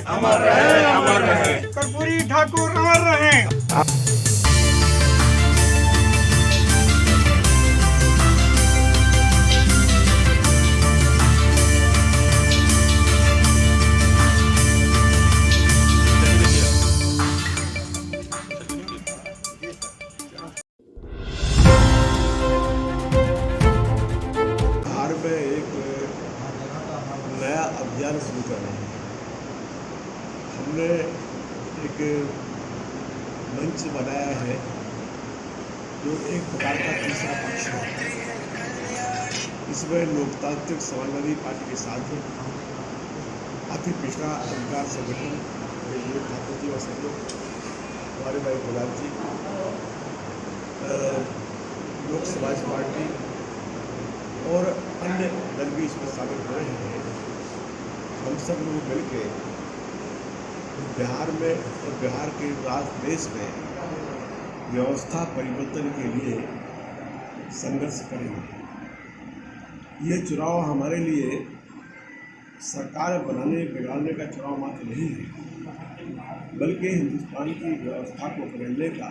अमर रहे, अमर रहे। कर्पूरी ठाकुर अमर रहे। बिहार में एक नया अभियान शुरू कर रहे हैं। हमने एक मंच बनाया है जो एक प्रकार का तीसरा पक्ष है। इसमें लोकतांत्रिक समाजवादी पार्टी के साथ अति पिछड़ा अधिकार संगठन ठाकुर जी और सहयोग हमारे भाई गुलाब जी, लोक समाज पार्टी और अन्य दल भी इसमें शामिल हो रहे हैं। हम सब लोग मिलकर बिहार में और बिहार के देश में व्यवस्था परिवर्तन के लिए संघर्ष करेंगे। ये चुनाव हमारे लिए सरकार बनाने बिगाड़ने का चुनाव मात्र नहीं है, बल्कि हिंदुस्तान की व्यवस्था को बदलने का,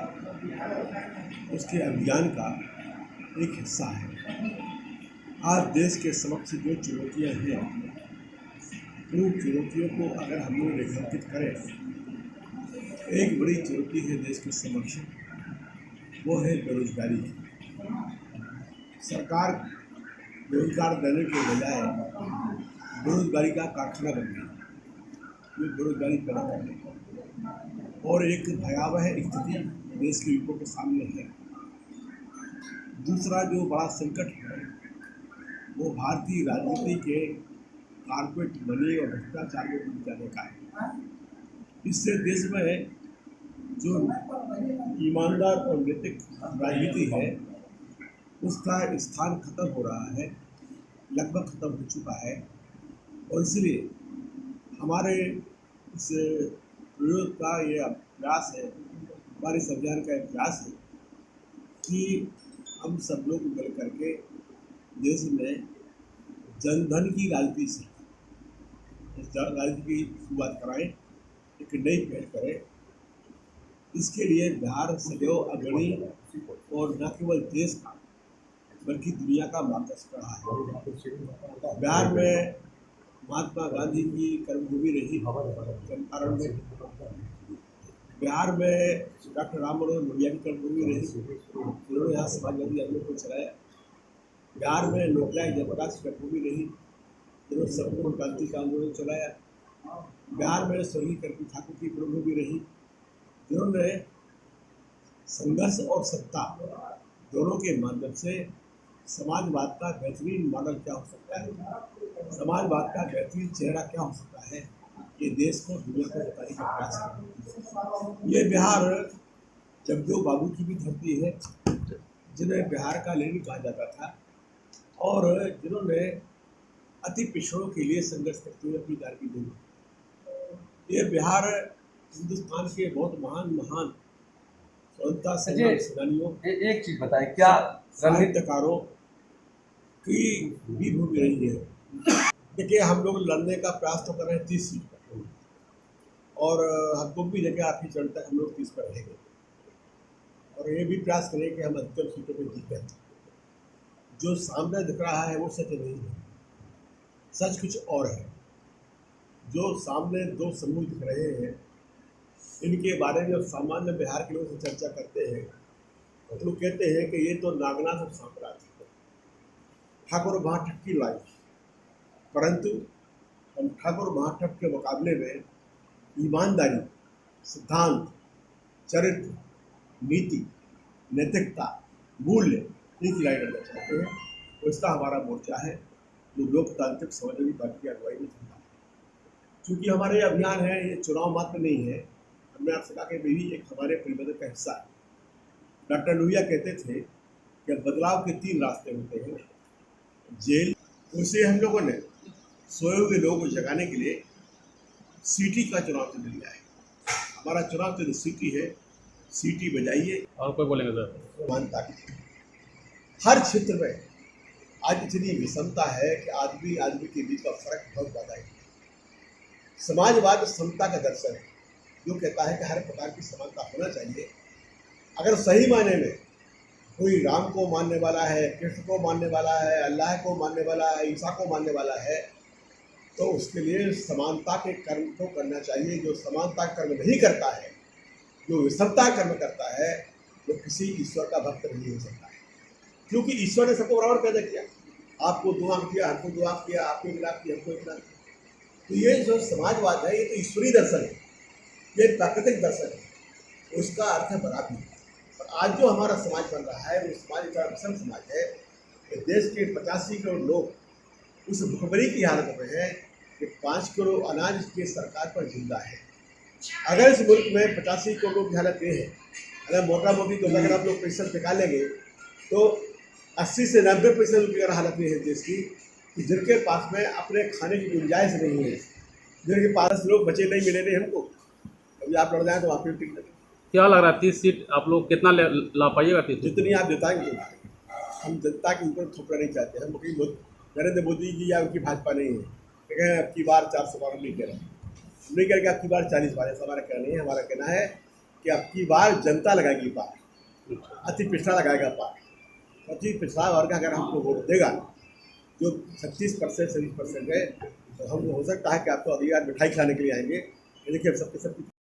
उसके अभियान का एक हिस्सा है। आज देश के समक्ष जो चुनौतियां हैं, उन चुनौतियों को अगर हम लोग रेखांकित करें, एक बड़ी चुनौती है देश के समक्ष, वो है बेरोजगारी। सरकार रोजगार देने के बजाय बेरोजगारी का कारखाना बन गई। ये बेरोजगारी पैदा कर रही और एक भयावह स्थिति देश के युवकों के सामने है। दूसरा जो बड़ा संकट है वो भारतीय राजनीति के कारपेट मनी और भ्रष्टाचार में डूब जाने का है। इससे देश में जो ईमानदार और नैतिक राजनीति है उसका स्थान खत्म हो रहा है, लगभग खत्म हो चुका है। और इसलिए हमारे इस प्रयोग का ये प्रयास है, हमारे इस अभियान का एक प्रयास है कि हम सब लोग मिल करके देश में जनधन की राजनीति से राजनीति की शुरुआत कराएं, एक नई पहल करें। इसके लिए बिहार सदैव अग्रणी और न केवल देश का बल्कि दुनिया का मार्गदर्शक रहा है। बिहार में महात्मा गांधी की कर्मभूमि रही चंपारण में, बिहार में डॉक्टर राम मनोहर लोहिया की कर्मभूमि रही, जिन्होंने यहाँ समाजवादी आंदोलन को चलाया। बिहार में लोकनायक जयप्रकाश की कर्मभूमि रही, जिन्होंने संपूर्ण क्रांति का आंदोलन चलाया। बिहार में स्वर्गीय कर्पूरी ठाकुर की कर्मभूमि रही, जिन्होंने संघर्ष और सत्ता दोनों के माध्यम से समाजवाद का बेहतरीन मॉडल क्या हो सकता है, समाजवाद का बेहतरीन चेहरा क्या हो सकता है, ये देश को दुनिया को बताने का प्रयास है। ये बिहार जगदेव बाबू की भी धरती है, जिन्हें बिहार का लेनिन कहा जाता था और जिन्होंने अति पिछड़ों के लिए संघर्ष करते हुए अपनी कारगिल दी। ये बिहार हिंदुस्तान के बहुत महान स्वतंत्रता सेनानियों, एक चीज बताएं, क्या साहित्यकारों की भी भूमि रही है। देखिए, हम लोग लड़ने का प्रयास तो कर रहे हैं 30 सीट पर, और हमको भी लगे आखिरी चरण तक हम लोग 30 पर रहेंगे और ये भी प्रयास करें कि हम अधिकतर सीटों पर जीतें। जो सामने दिख रहा है वो सच नहीं है, सच कुछ और है। जो सामने दो समूह दिख रहे हैं, इनके बारे में सामान्य बिहार के लोगों से चर्चा करते हैं तो लोग कहते हैं कि ये तो नागनाथ और सांप्रात है, ठाकुर महाठक की लड़ाई। परंतु हम ठाकुर महाठक के मुकाबले में ईमानदारी, सिद्धांत, चरित्र, नीति, नैतिकता, मूल्य की लड़ाई लड़ना चाहते हैं। तो इसका हमारा मोर्चा है जो लोकतांत्रिक समाजवादी पार्टी की अगुवाई में चलता है। चूँकि हमारे अभियान है, ये चुनाव मात्र नहीं है, हमने आपसे कहा कि भी एक हमारे परिवर्तन का हिस्सा है। डॉक्टर लोहिया कहते थे कि बदलाव के 3 रास्ते होते हैं, जेल। उसे हम लोगों ने सोए हुए लोगों को जगाने के लिए सीटी का चुनाव चिन्ह लिया है। हमारा चुनाव चिन्ह सीटी है, सीटी बजाइए। और कोई बोलेंगे सर? मानता है हर क्षेत्र में आज इतनी विषमता है कि आदमी के बीच का फर्क बहुत ज़्यादा है। समाजवाद समता का दर्शन है, जो कहता है कि हर प्रकार की समानता होना चाहिए। अगर सही मायने में कोई राम को मानने वाला है, कृष्ण को मानने वाला है, अल्लाह को मानने वाला है, ईसा को मानने वाला है, तो उसके लिए समानता के कर्म को करना चाहिए। जो समानता कर्म नहीं करता है, जो विषमता कर्म करता है, वो किसी ईश्वर का भक्त नहीं हो सकता है, क्योंकि ईश्वर ने सबको बराबर पैदा किया। आपको दो आंख किया, हमको दो आंख किया, आपको एक लाख किया, हमको एक लाख किया। तो ये जो समाजवाद है, ये तो ईश्वरीय दर्शन है, ये प्राकृतिक दर्शन है, उसका अर्थ है बराबरी। और आज जो हमारा समाज बन रहा है, वो समाज इतना विषम समाज है कि देश के 85 करोड़ लोग उस भुखमरी की हालत में है कि 5 करोड़ अनाज की सरकार पर जिंदा है। अगर इस मुल्क में 85 करोड़ लोग की हालत ये है, अगर मोटा मोटी तो अगर आप लोग पैसा निकालेंगे तो 80 से 90% रुपये की हालत ये है देश की कि जिनके पास में अपने खाने की गुंजाइश नहीं है, जिनके पास लोग बचे नहीं मिले नहीं हमको। अभी आप लड़ जाए तो आपकी टिकट लगे। क्या लग रहा है 30 सीट आप लोग कितना ला पाइएगा? 30 जितनी आप जिताएंगे हम जनता के ऊपर थोपना नहीं चाहते। हम कहीं नरेंद्र मोदी जी या उनकी भाजपा नहीं है, लेकिन अब की बार 400 बार हम नहीं कह रहे, हम नहीं कह रहे कि अब की बार 40 बार, ऐसा हमारा कहना नहीं है। हमारा कहना है कि अब की बार जनता लगाएगी पार, अति पिछड़ा लगाएगा पार। अति पिछड़ा वर्ग अगर हमको वोट देगा, जो 36% 37% है, तो हम हो सकता है कि आपको अगली बार मिठाई खिलाने के लिए आएंगे। देखिए अब सबके सब